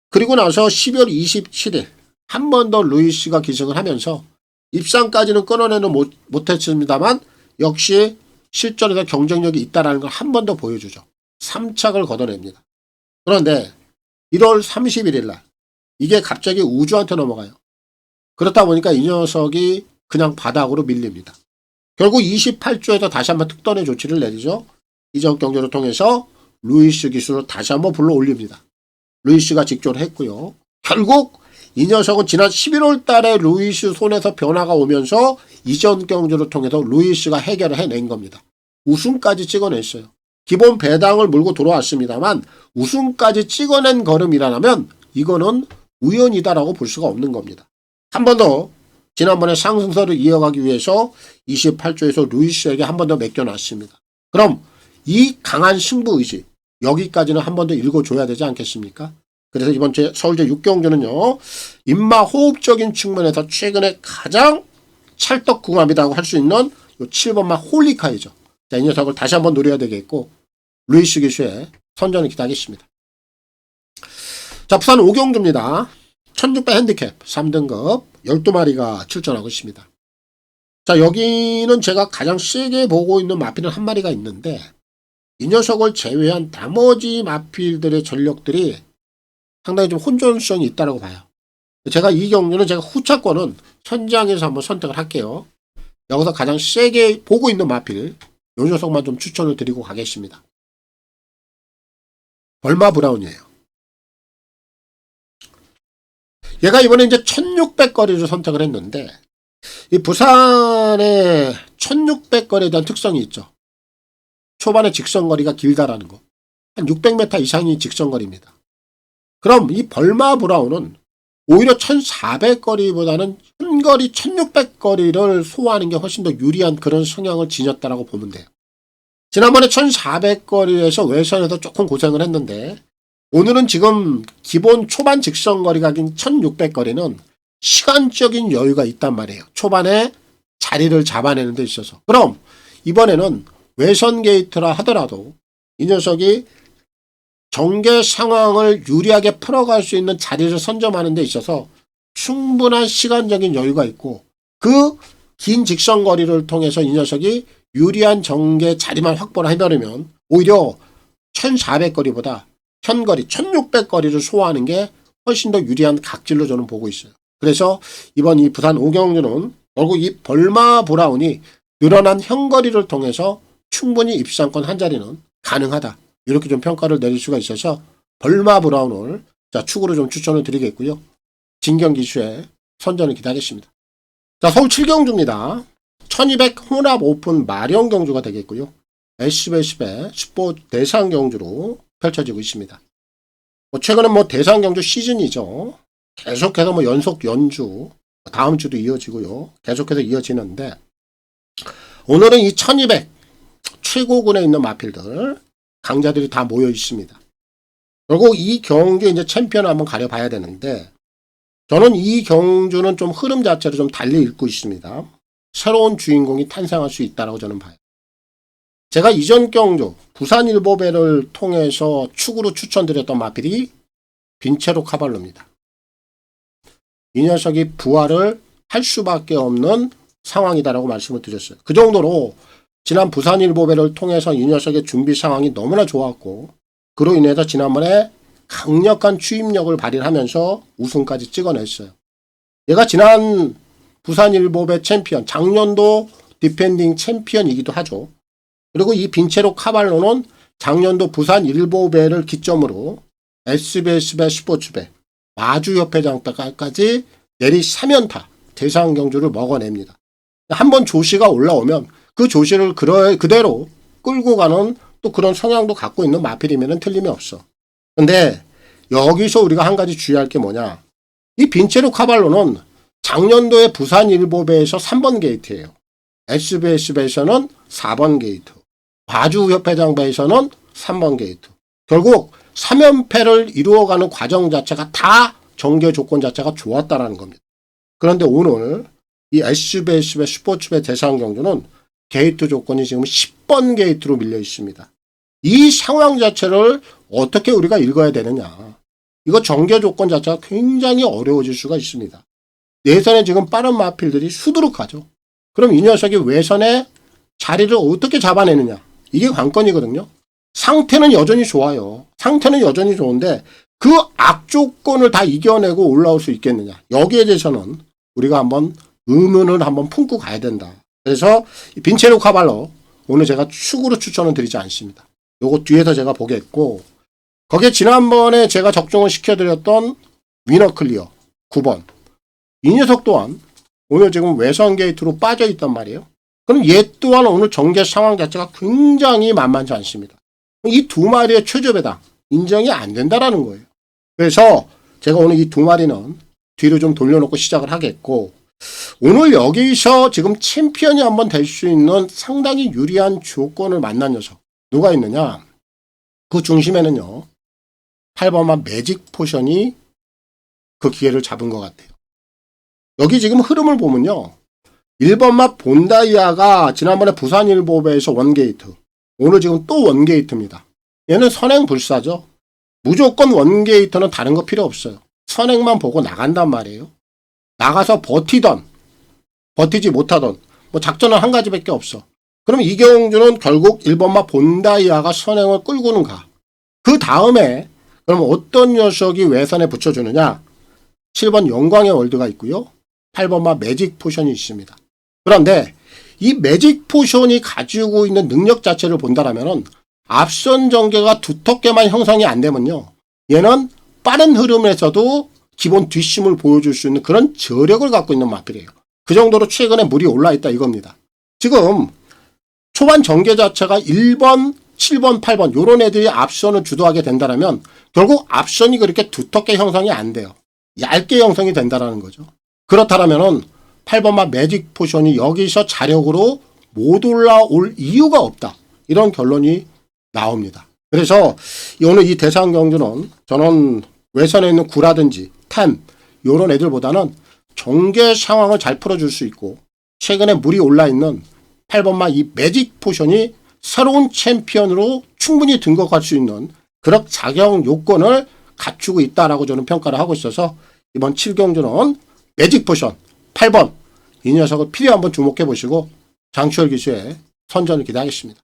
그리고 나서 12월 27일 한 번 더 루이스가 기승을 하면서 입상까지는 끊어내는 못했습니다만 역시 실전에서 경쟁력이 있다는 걸 한 번 더 보여주죠. 3착을 걷어냅니다. 그런데 1월 31일 날 이게 갑자기 우주한테 넘어가요. 그렇다 보니까 이 녀석이 그냥 바닥으로 밀립니다. 결국 28조에서 다시 한번 특단의 조치를 내리죠. 이전 경기를 통해서 루이스 기수를 다시 한번 불러 올립니다. 루이스가 직조를 했고요. 결국 이 녀석은 지난 11월 달에 루이스 손에서 변화가 오면서 이전 경주를 통해서 루이스가 해결을 해낸 겁니다. 우승까지 찍어냈어요. 기본 배당을 물고 돌아왔습니다만 우승까지 찍어낸 걸음이라면 이거는 우연이다라고 볼 수가 없는 겁니다. 한 번 더 지난번에 상승세를 이어가기 위해서 28조에서 루이스에게 한 번 더 맡겨놨습니다. 그럼 이 강한 승부의식 여기까지는 한 번 더 읽어줘야 되지 않겠습니까? 그래서 이번 주 서울제 6경주는요. 입마 호흡적인 측면에서 최근에 가장 찰떡궁합이라고 할 수 있는 요 7번마 홀리카이죠. 자, 이 녀석을 다시 한번 노려야 되겠고 루이스 기수의 선전을 기대하겠습니다. 자, 부산 5경주입니다. 1600 핸디캡 3등급 12마리가 출전하고 있습니다. 자, 여기는 제가 가장 세게 보고 있는 마필은 한 마리가 있는데 이 녀석을 제외한 나머지 마필들의 전력들이 상당히 좀 혼전성이 있다고 봐요. 제가 이 경주는 제가 후차권은 현장에서 한번 선택을 할게요. 여기서 가장 세게 보고 있는 마필 이 녀석만 좀 추천을 드리고 가겠습니다. 벌마 브라운이에요. 얘가 이번에 이제 1600거리를 선택을 했는데 이 부산의 1600거리에 대한 특성이 있죠. 초반에 직선거리가 길다라는 거. 한 600m 이상이 직선거리입니다. 그럼 이 벌마 브라운은 오히려 1400거리보다는 현거리 1600거리를 소화하는 게 훨씬 더 유리한 그런 성향을 지녔다라고 보면 돼요. 지난번에 1400거리에서 외선에서 조금 고생을 했는데 오늘은 지금 기본 초반 직선거리가 긴 1600거리는 시간적인 여유가 있단 말이에요. 초반에 자리를 잡아내는 데 있어서. 그럼 이번에는 외선 게이트라 하더라도 이 녀석이 전개 상황을 유리하게 풀어갈 수 있는 자리를 선점하는 데 있어서 충분한 시간적인 여유가 있고 그 긴 직선거리를 통해서 이 녀석이 유리한 전개 자리만 확보를 해버리면 오히려 1400거리보다 현거리 1600거리를 소화하는 게 훨씬 더 유리한 각질로 저는 보고 있어요. 그래서 이번 이 부산 오경주는 결국 이 벌마 브라운이 늘어난 현거리를 통해서 충분히 입상권 한 자리는 가능하다. 이렇게 좀 평가를 내릴 수가 있어서 벌마 브라운을 자 축으로 좀 추천을 드리겠고요. 진경기수의 선전을 기다리겠습니다. 자, 서울 7경주입니다. 1200 혼합 오픈 마령 경주가 되겠고요. SBS의 스포 대상 경주로 펼쳐지고 있습니다. 최근에 대상 경주 시즌이죠. 계속해서 연속 연주, 다음 주도 이어지고요. 계속해서 이어지는데 오늘은 이 1200 최고군에 있는 마필들 강자들이 다 모여 있습니다. 그리고 이 경주 이제 챔피언을 한번 가려봐야 되는데 저는 이 경주는 좀 흐름 자체를 좀 달리 읽고 있습니다. 새로운 주인공이 탄생할 수 있다고 저는 봐요. 제가 이전 경주 부산 일보배를 통해서 축으로 추천드렸던 마필이 빈체로 카발로입니다. 이 녀석이 부활을 할 수밖에 없는 상황이다라고 말씀을 드렸어요. 그 정도로 지난 부산 일보배를 통해서 이 녀석의 준비 상황이 너무나 좋았고 그로 인해서 지난번에 강력한 추임력을 발휘하면서 우승까지 찍어냈어요. 얘가 지난 부산 일보배 챔피언, 작년도 디펜딩 챔피언이기도 하죠. 그리고 이 빈체로 카발로는 작년도 부산 일보배를 기점으로 SBS배 스포츠배 마주협회장까지 내리 3연타 대상 경주를 먹어냅니다. 한번 조시가 올라오면 그 조시를 그대로 끌고 가는 또 그런 성향도 갖고 있는 마필이면 틀림이 없어. 근데 여기서 우리가 한 가지 주의할 게 뭐냐. 이 빈체로 카발로는 작년도에 부산 일보배에서 3번 게이트예요. SBS배에서는 4번 게이트. 마주협회장배에서는 3번 게이트. 결국 3연패를 이루어가는 과정 자체가 다 정계 조건 자체가 좋았다라는 겁니다. 그런데 오늘 이 SBS배 스포츠배 대상 경주는 게이트 조건이 지금 10번 게이트로 밀려 있습니다. 이 상황 자체를 어떻게 우리가 읽어야 되느냐. 이거 정계 조건 자체가 굉장히 어려워질 수가 있습니다. 내선에 지금 빠른 마필들이 수두룩하죠. 그럼 이 녀석이 외선에 자리를 어떻게 잡아내느냐. 이게 관건이거든요. 상태는 여전히 좋아요. 상태는 여전히 좋은데 그 악조건을 다 이겨내고 올라올 수 있겠느냐. 여기에 대해서는 우리가 한번 의문을 한번 품고 가야 된다. 그래서 빈체로 카발로 오늘 제가 축으로 추천을 드리지 않습니다. 요거 뒤에서 제가 보겠고 거기에 지난번에 제가 적중을 시켜드렸던 위너클리어 9번 이 녀석 또한 오늘 지금 외선 게이트로 빠져있단 말이에요. 그럼 얘 또한 오늘 전개 상황 자체가 굉장히 만만치 않습니다. 이 두 마리의 최저배당 인정이 안 된다라는 거예요. 그래서 제가 오늘 이 두 마리는 뒤로 좀 돌려놓고 시작을 하겠고 오늘 여기서 지금 챔피언이 한번 될 수 있는 상당히 유리한 조건을 만난 녀석 누가 있느냐. 그 중심에는요. 8번만 매직 포션이 그 기회를 잡은 것 같아요. 여기 지금 흐름을 보면요. 1번맛 본다이아가 지난번에 부산 일보배에서 원게이트. 오늘 지금 또 원게이트입니다. 얘는 선행불사죠. 무조건 원게이트는 다른 거 필요 없어요. 선행만 보고 나간단 말이에요. 나가서 버티지 못하던 뭐 작전은 한 가지밖에 없어. 그럼 이경주는 결국 1번마 본다이아가 선행을 끌고는 가. 그 다음에 그럼 어떤 녀석이 외선에 붙여주느냐? 7번 영광의 월드가 있고요. 8번마 매직 포션이 있습니다. 그런데 이 매직 포션이 가지고 있는 능력 자체를 본다라면은 앞선 전개가 두텁게만 형성이 안 되면요. 얘는 빠른 흐름에서도 기본 뒷심을 보여줄 수 있는 그런 저력을 갖고 있는 마필이에요. 그 정도로 최근에 물이 올라있다 이겁니다. 지금 초반 전개 자체가 1번, 7번, 8번 요런 애들이 앞선을 주도하게 된다면 결국 앞선이 그렇게 두텁게 형성이 안 돼요. 얇게 형성이 된다는 거죠. 그렇다면 8번마 매직 포션이 여기서 자력으로 못 올라올 이유가 없다. 이런 결론이 나옵니다. 그래서 오늘 이 대상 경주는 저는 외선에 있는 구라든지 템 요런 애들보다는 전개 상황을 잘 풀어줄 수 있고 최근에 물이 올라있는 8번마 이 매직 포션이 새로운 챔피언으로 충분히 등극할 수 있는 그런 자격 요건을 갖추고 있다라고 저는 평가를 하고 있어서 이번 7경주는 매직 포션 8번 이 녀석을 필히 한번 주목해 보시고 장추열 기수의 선전을 기대하겠습니다.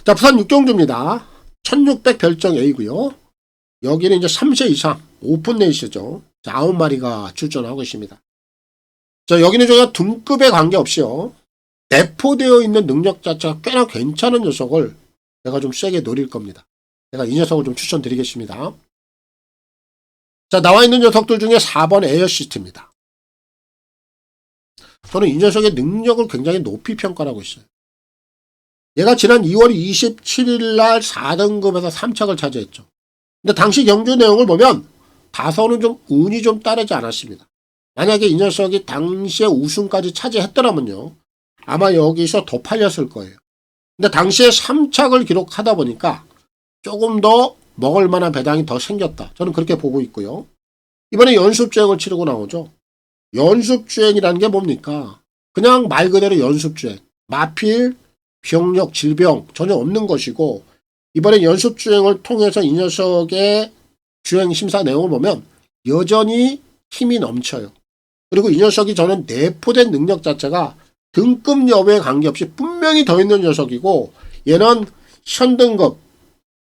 자, 부산 6경주입니다. 1600 별정 A고요. 여기는 이제 3세 이상 오픈 레이스죠. 9마리가 출전하고 있습니다. 자, 여기는 저희가 등급에 관계없이요. 내포되어 있는 능력 자체가 꽤나 괜찮은 녀석을 제가 좀 세게 노릴 겁니다. 제가 이 녀석을 좀 추천드리겠습니다. 자, 나와 있는 녀석들 중에 4번 에어시티입니다. 저는 이 녀석의 능력을 굉장히 높이 평가하고 있어요. 얘가 지난 2월 27일 날 4등급에서 3착을 차지했죠. 근데 당시 경주 내용을 보면 다소는 좀 운이 좀 따르지 않았습니다. 만약에 이 녀석이 당시에 우승까지 차지했더라면요. 아마 여기서 더 팔렸을 거예요. 근데 당시에 3착을 기록하다 보니까 조금 더 먹을 만한 배당이 더 생겼다. 저는 그렇게 보고 있고요. 이번에 연습주행을 치르고 나오죠. 연습주행이라는 게 뭡니까? 그냥 말 그대로 연습주행. 마필, 병력, 질병 전혀 없는 것이고 이번에 연습주행을 통해서 이 녀석의 주행 심사 내용을 보면 여전히 힘이 넘쳐요. 그리고 이 녀석이 저는 내포된 능력 자체가 등급 여부에 관계없이 분명히 더 있는 녀석이고 얘는 현등급,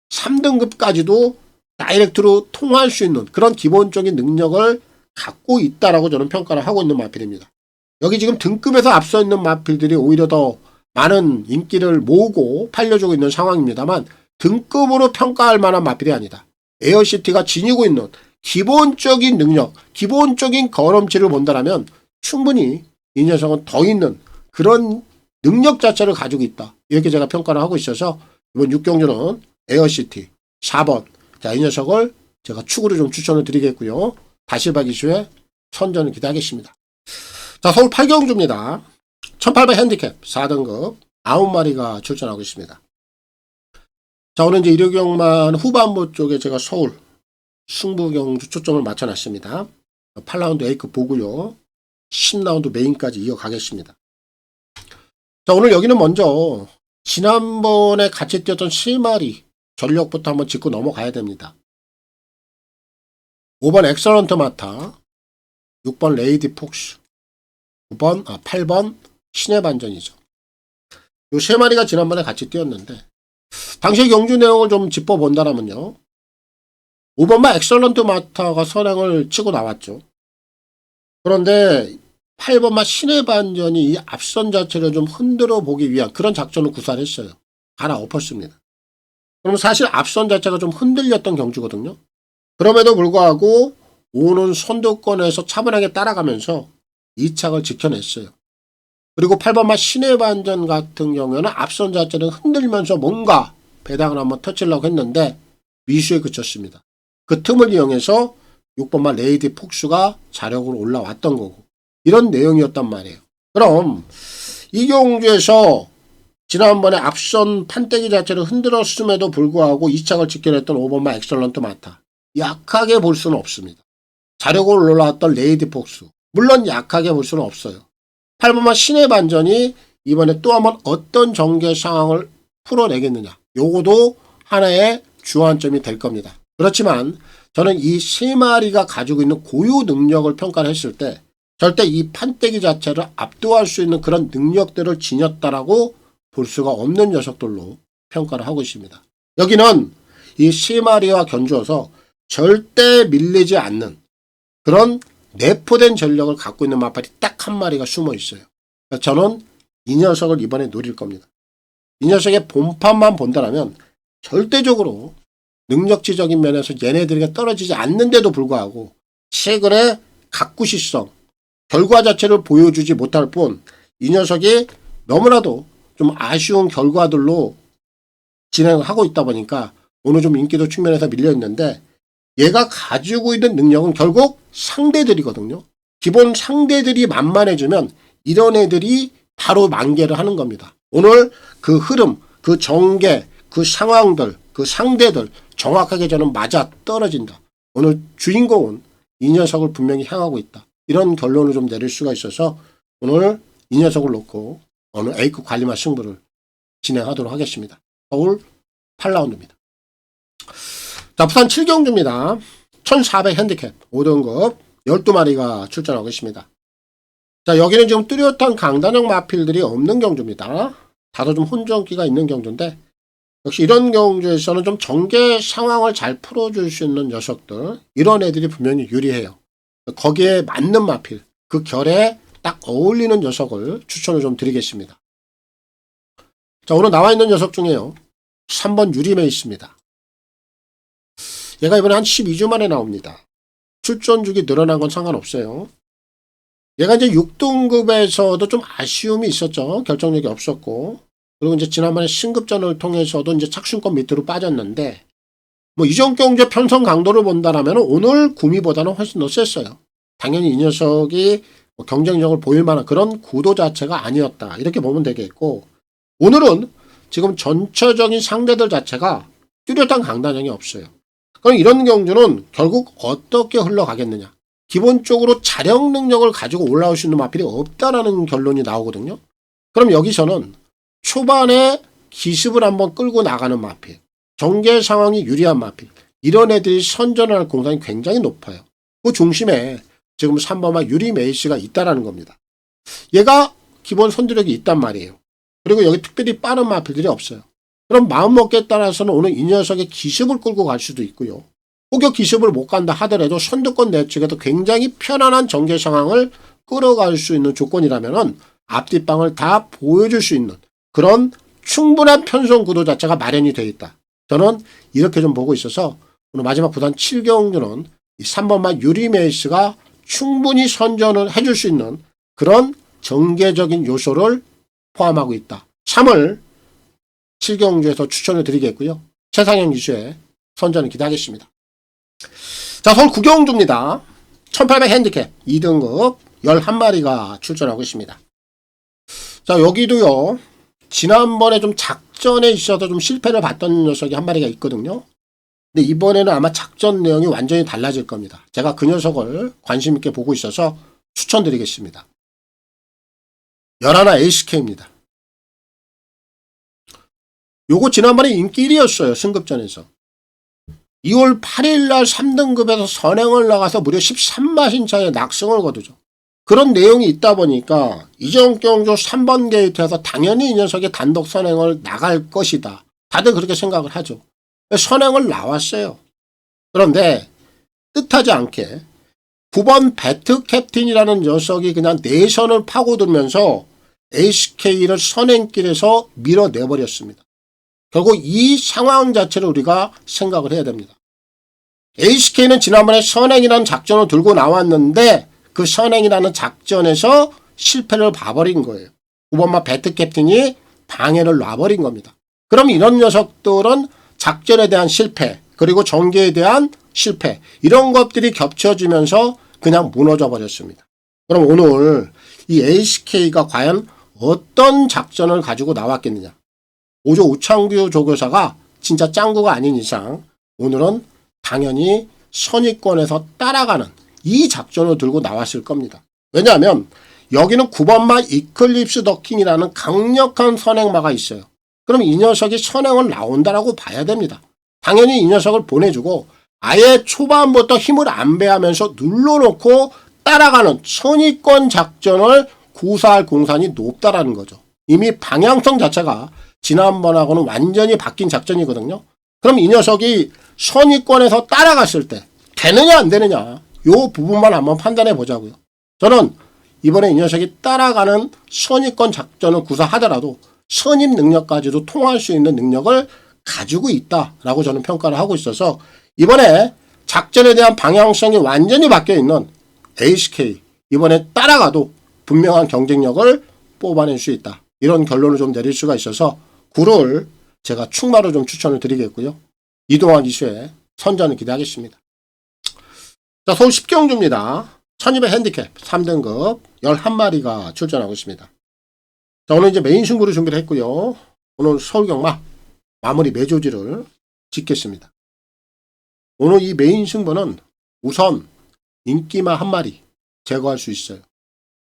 3등급까지도 다이렉트로 통화할 수 있는 그런 기본적인 능력을 갖고 있다라고 저는 평가를 하고 있는 마필입니다. 여기 지금 등급에서 앞서 있는 마필들이 오히려 더 많은 인기를 모으고 팔려주고 있는 상황입니다만 등급으로 평가할 만한 마필이 아니다. 에어시티가 지니고 있는 기본적인 능력, 기본적인 경험치를 본다면 충분히 이 녀석은 더 있는 그런 능력 자체를 가지고 있다. 이렇게 제가 평가를 하고 있어서 이번 6경주는 에어시티 4번. 자, 이 녀석을 제가 축으로 좀 추천을 드리겠고요. 다시바 기수의 선전을 기대하겠습니다. 자, 서울 8경주입니다. 1800 핸디캡 4등급 9마리가 출전하고 있습니다. 자, 오늘 이제 일요경만 후반부 쪽에 제가 서울 승부경주 초점을 맞춰놨습니다. 8라운드 A급 보고요. 10라운드 메인까지 이어가겠습니다. 자, 오늘 여기는 먼저 지난번에 같이 뛰었던 7마리 전력부터 한번 짚고 넘어가야 됩니다. 5번 엑설런트 마타, 6번 레이디 폭스, 8번 신의 반전이죠. 요 세 마리가 지난번에 같이 뛰었는데 당시 경주 내용을 좀 짚어본다면요. 5번마 엑설런트 마타가 선행을 치고 나왔죠. 그런데 8번마 신의 반전이 이 앞선 자체를 좀 흔들어 보기 위한 그런 작전을 구사했어요. 갈아엎었습니다. 그럼 사실 앞선 자체가 좀 흔들렸던 경주거든요. 그럼에도 불구하고 오는 선두권에서 차분하게 따라가면서 2착을 지켜냈어요. 그리고 8번마 신의 반전 같은 경우에는 앞선 자체를 흔들면서 뭔가 배당을 한번 터치려고 했는데 미수에 그쳤습니다. 그 틈을 이용해서 6번마 레이디 폭스가 자력으로 올라왔던 거고 이런 내용이었단 말이에요. 그럼 이 경주에서 지난번에 앞선 판때기 자체를 흔들었음에도 불구하고 2착을 지켜냈던 5번마 엑설런트 마타 약하게 볼 수는 없습니다. 자력으로 올라왔던 레이디 폭스 물론 약하게 볼 수는 없어요. 8번마 신의 반전이 이번에 또 한번 어떤 전개 상황을 풀어내겠느냐 요거도 하나의 주안점이 될 겁니다. 그렇지만 저는 이 세 마리가 가지고 있는 고유 능력을 평가를 했을 때 절대 이 판때기 자체를 압도할 수 있는 그런 능력들을 지녔다라고 볼 수가 없는 녀석들로 평가를 하고 있습니다. 여기는 이 세 마리와 견주어서 절대 밀리지 않는 그런 내포된 전력을 갖고 있는 마팔이 딱 한 마리가 숨어 있어요. 저는 이 녀석을 이번에 노릴 겁니다. 이 녀석의 본판만 본다면 절대적으로 능력치적인 면에서 얘네들이 떨어지지 않는데도 불구하고 최근에 각구시성, 결과 자체를 보여주지 못할 뿐 이 녀석이 너무나도 좀 아쉬운 결과들로 진행을 하고 있다 보니까 오늘 좀 인기도 측면에서 밀려있는데 얘가 가지고 있는 능력은 결국 상대들이거든요. 기본 상대들이 만만해지면 이런 애들이 바로 만개를 하는 겁니다. 오늘 그 흐름, 그 전개, 그 상황들, 그 상대들 정확하게 저는 맞아 떨어진다. 오늘 주인공은 이 녀석을 분명히 향하고 있다. 이런 결론을 좀 내릴 수가 있어서 오늘 이 녀석을 놓고 오늘 A급 관리마 승부를 진행하도록 하겠습니다. 서울 8라운드입니다. 자, 부산 7경주입니다. 1400 핸디캡 5등급 12마리가 출전하고 있습니다. 자, 여기는 지금 뚜렷한 강단형 마필들이 없는 경주입니다. 다소 좀 혼전기가 있는 경주인데 역시 이런 경주에서는 좀 전개 상황을 잘 풀어줄 수 있는 녀석들 이런 애들이 분명히 유리해요. 거기에 맞는 마필 그 결에 딱 어울리는 녀석을 추천을 좀 드리겠습니다. 자, 오늘 나와 있는 녀석 중에요 3번 유리메이스입니다. 얘가 이번에 한 12주 만에 나옵니다. 출전주기 늘어난 건 상관없어요. 얘가 이제 6등급에서도 좀 아쉬움이 있었죠. 결정력이 없었고. 그리고 이제 지난번에 신급전을 통해서도 이제 착순권 밑으로 빠졌는데, 뭐 이전 경제 편성 강도를 본다라면 오늘 구미보다는 훨씬 더 셌어요. 당연히 이 녀석이 뭐 경쟁력을 보일 만한 그런 구도 자체가 아니었다. 이렇게 보면 되겠고, 오늘은 지금 전체적인 상대들 자체가 뚜렷한 강단형이 없어요. 그럼 이런 경주는 결국 어떻게 흘러가겠느냐. 기본적으로 자력 능력을 가지고 올라올 수 있는 마필이 없다라는 결론이 나오거든요. 그럼 여기서는 초반에 기습을 한번 끌고 나가는 마필, 전개 상황이 유리한 마필, 이런 애들이 선전할 공산이 굉장히 높아요. 그 중심에 지금 3번마 유리 메이스가 있다라는 겁니다. 얘가 기본 선두력이 있단 말이에요. 그리고 여기 특별히 빠른 마필들이 없어요. 그럼 마음먹기에 따라서는 오늘 이 녀석의 기습을 끌고 갈 수도 있고요. 혹여 기습을 못 간다 하더라도 선두권 내측에도 굉장히 편안한 전개 상황을 끌어갈 수 있는 조건이라면 앞뒷방을 다 보여줄 수 있는 그런 충분한 편성 구도 자체가 마련이 되어 있다. 저는 이렇게 좀 보고 있어서 오늘 마지막 부산 7경주는 이 3번마 유리메이스가 충분히 선전을 해줄 수 있는 그런 전개적인 요소를 포함하고 있다. 3월 7경주에서 추천을 드리겠고요. 최상현 기수의 선전을 기대하겠습니다. 자, 서울 9경주입니다. 1800 핸디캡 2등급 11마리가 출전하고 있습니다. 자, 여기도요. 지난번에 좀 작전에 있어서 좀 실패를 봤던 녀석이 한 마리가 있거든요. 근데 이번에는 아마 작전 내용이 완전히 달라질 겁니다. 제가 그 녀석을 관심 있게 보고 있어서 추천드리겠습니다. 11 ACK입니다. 요거 지난번에 인기 1위였어요. 승급전에서. 2월 8일날 3등급에서 선행을 나가서 무려 13마신 차에 낙승을 거두죠. 그런 내용이 있다 보니까 이전 경주 3번 게이트에서 당연히 이 녀석이 단독 선행을 나갈 것이다. 다들 그렇게 생각을 하죠. 선행을 나왔어요. 그런데 뜻하지 않게 9번 배트 캡틴이라는 녀석이 그냥 내선을 파고들면서 ACK를 선행길에서 밀어내버렸습니다. 결국 이 상황 자체를 우리가 생각을 해야 됩니다. ACK는 지난번에 선행이라는 작전을 들고 나왔는데 그 선행이라는 작전에서 실패를 봐버린 거예요. 9번마 배트 캡틴이 방해를 놔버린 겁니다. 그럼 이런 녀석들은 작전에 대한 실패 그리고 전개에 대한 실패 이런 것들이 겹쳐지면서 그냥 무너져 버렸습니다. 그럼 오늘 이 ACK가 과연 어떤 작전을 가지고 나왔겠느냐. 오조 우창규 조교사가 진짜 짱구가 아닌 이상 오늘은 당연히 선의권에서 따라가는 이 작전을 들고 나왔을 겁니다. 왜냐하면 여기는 9번마 이클립스 더킹이라는 강력한 선행마가 있어요. 그럼 이 녀석이 선행을 나온다라고 봐야 됩니다. 당연히 이 녀석을 보내주고 아예 초반부터 힘을 안배하면서 눌러놓고 따라가는 선입권 작전을 구사할 공산이 높다라는 거죠. 이미 방향성 자체가 지난번하고는 완전히 바뀐 작전이거든요. 그럼 이 녀석이 선입권에서 따라갔을 때 되느냐 안 되느냐 요 부분만 한번 판단해 보자고요. 저는 이번에 이 녀석이 따라가는 선입권 작전을 구사하더라도 선입 능력까지도 통할 수 있는 능력을 가지고 있다라고 저는 평가를 하고 있어서 이번에 작전에 대한 방향성이 완전히 바뀌어 있는 HK 이번에 따라가도 분명한 경쟁력을 뽑아낼 수 있다. 이런 결론을 좀 내릴 수가 있어서 9를 제가 충마로 좀 추천을 드리겠고요. 이동환 이슈에 선전을 기대하겠습니다. 자, 서울 10경주입니다. 1200 핸디캡 3등급 11마리가 출전하고 있습니다. 자, 오늘 이제 메인 승부를 준비를 했고요. 오늘 서울경마 마무리 매조지를 짓겠습니다. 오늘 이 메인 승부는 우선 인기마 한 마리 제거할 수 있어요.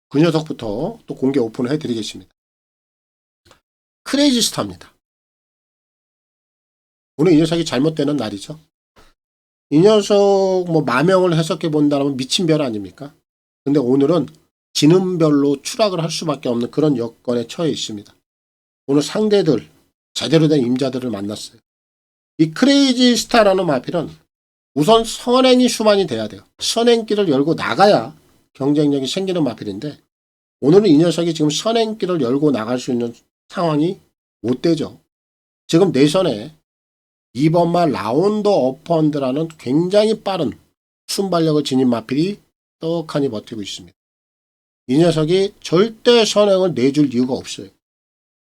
그 녀석부터 또 공개 오픈을 해드리겠습니다. 크레이지 스타입니다. 오늘 이 녀석이 잘못되는 날이죠. 이 녀석 뭐 마명을 해석해 본다면 미친 별 아닙니까? 근데 오늘은 지는 별로 추락을 할 수밖에 없는 그런 여건에 처해 있습니다. 오늘 상대들 제대로 된 임자들을 만났어요. 이 크레이지 스타라는 마필은 우선 선행이 수반이 돼야 돼요. 선행길을 열고 나가야 경쟁력이 생기는 마필인데 오늘은 이 녀석이 지금 선행길을 열고 나갈 수 있는 상황이 못 되죠. 지금 내선에 2번마 라운드 어펀드라는 굉장히 빠른 순발력을 지닌 마필이 떡하니 버티고 있습니다. 이 녀석이 절대 선행을 내줄 이유가 없어요.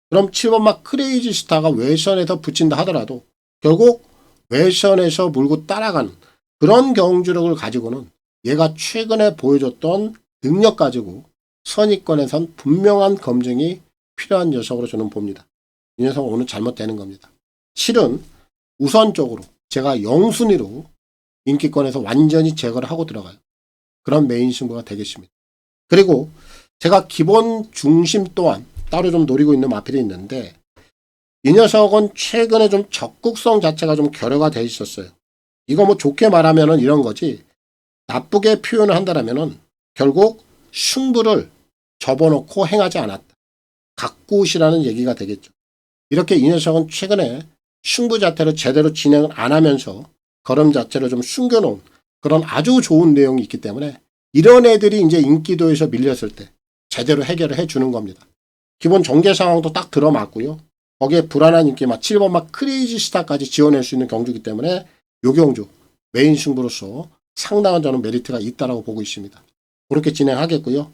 그럼 7번마 크레이지 스타가 외선에서 붙인다 하더라도 결국 외선에서 물고 따라가는 그런 경주력을 가지고는 얘가 최근에 보여줬던 능력 가지고 선입권에선 분명한 검증이 필요한 녀석으로 저는 봅니다. 이 녀석은 오늘 잘못되는 겁니다. 7은 우선적으로 제가 0순위로 인기권에서 완전히 제거를 하고 들어가요. 그런 메인 승부가 되겠습니다. 그리고 제가 기본 중심 또한 따로 좀 노리고 있는 마필이 있는데 이 녀석은 최근에 좀 적극성 자체가 좀 결여가 돼 있었어요. 이거 뭐 좋게 말하면은 이런 거지 나쁘게 표현을 한다면은 결국 승부를 접어놓고 행하지 않았다. 각굿이라는 얘기가 되겠죠. 이렇게 이 녀석은 최근에 승부 자체를 제대로 진행을 안 하면서 걸음 자체를 좀 숨겨놓은 그런 아주 좋은 내용이 있기 때문에 이런 애들이 이제 인기도에서 밀렸을 때 제대로 해결을 해주는 겁니다. 기본 전개 상황도 딱 들어맞고요. 거기에 불안한 인기마 7번마 크레이지 스타까지 지원할 수 있는 경주이기 때문에 요 경주 메인 승부로서 상당한 저는 메리트가 있다고 보고 있습니다. 그렇게 진행하겠고요.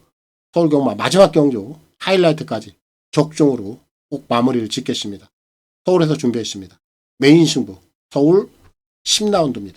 서울경마 마지막 경주 하이라이트까지 적중으로 꼭 마무리를 짓겠습니다. 서울에서 준비했습니다. 메인 승부 서울 10라운드입니다.